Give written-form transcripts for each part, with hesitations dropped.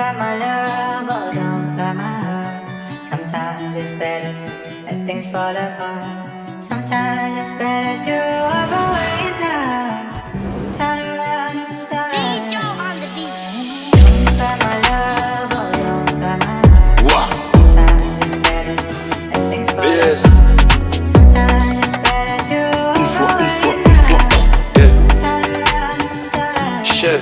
cry my love, oh don't cry my heart. Sometimes it's better to let things fall apart. Sometimes it's better to walk away now. Turn around and start. Beat Joe on the beat. Don't cry my love, oh don't cry my heart. Sometimes it's better to let things fall BS. apart. Sometimes it's better to walk away now. Turn around and start. Chef.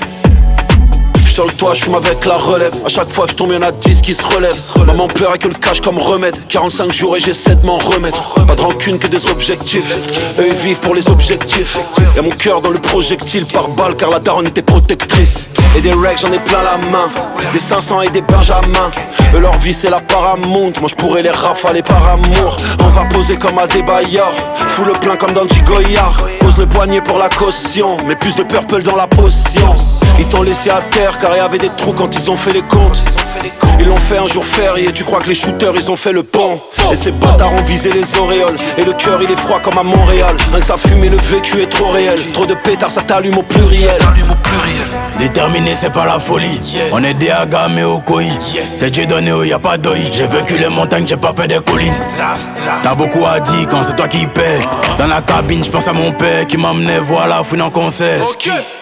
Sur le toit, je fume avec la relève. À chaque fois que je tombe, y'en a 10 qui se relèvent. Maman pleure et que le cash comme remède. 45 jours et j'essaie de m'en remettre. Pas de rancune que des objectifs. Eux ils vivent pour les objectifs. Y'a mon cœur dans le projectile par balle car la daronne était protectrice. Et des racks j'en ai plein la main. Des 500 et des benjamins. Eux leur vie c'est la Paramount. Moi je pourrais les rafaler par amour. On va poser comme à des baillards. Fous le plein comme dans Goyard. Pose le poignet pour la caution. Mets plus de purple dans la potion. Ils t'ont laissé à terre car y avait des trous quand ils ont fait les comptes. Ils l'ont fait un jour férié, tu crois que les shooters ils ont fait le pont. Et ces bâtards ont visé les auréoles. Et le cœur il est froid comme à Montréal. Rien que ça fume et le vécu est trop réel. Trop de pétards ça t'allume au pluriel. Déterminé c'est pas la folie. On est des Agam et au Koi. C'est Dieu donné où y a pas d'oeil. J'ai vaincu les montagnes, j'ai pas peur des collines. T'as beaucoup à dire quand c'est toi qui paie. Dans la cabine j'pense à mon père qui m'emmenait voir la fouine en concert.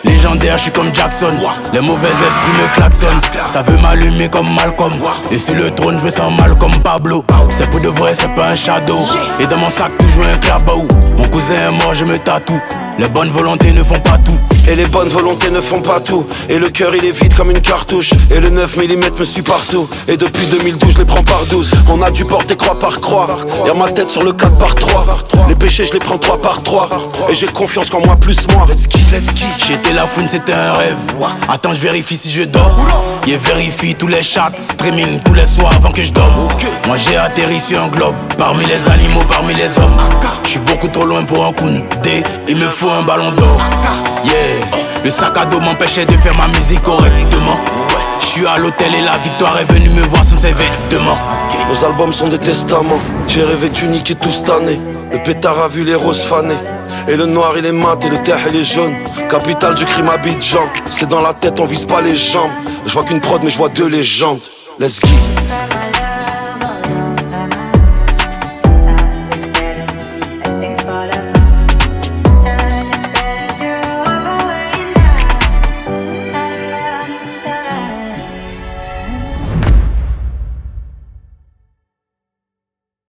Légendaire, je suis comme Jackson. Les mauvais esprits me klaxonnent. Ça veut m'allumer comme Malcolm. Et sur le trône, je me sens mal comme Pablo. C'est pour de vrai, c'est pas un shadow. Et dans mon sac, toujours un clabou. Mon cousin est mort, je me tatoue. Les bonnes volontés ne font pas tout. Et les bonnes volontés ne font pas tout. Et le cœur il est vide comme une cartouche. Et le 9 mm me suit partout. Et depuis 2012 je les prends par 12. On a dû porter croix par croix. Y'a ma tête sur le 4 par 3. Les péchés je les prends 3 par 3. Et j'ai confiance qu'en moi plus moi. J'étais la fouine, c'était un rêve. Attends, je vérifie si je dors. Yeah, vérifie tous les chats, streaming tous les soirs avant que je dorme. Moi j'ai atterri sur un globe. Parmi les animaux, parmi les hommes. Je suis beaucoup trop loin pour un Koundé. Il me faut un ballon d'or. Yeah, le sac à dos m'empêchait de faire ma musique correctement. Je suis à l'hôtel et la victoire est venue me voir sans ses vêtements. Nos albums sont des testaments. J'ai rêvé d'unique et tout cette année. Le pétard a vu les roses fanées. Et le noir il est mat et le terre il est jaune. Capitale du crime Abidjan. C'est dans la tête on vise pas les jambes. Je vois qu'une prod mais je vois deux légendes. Let's go.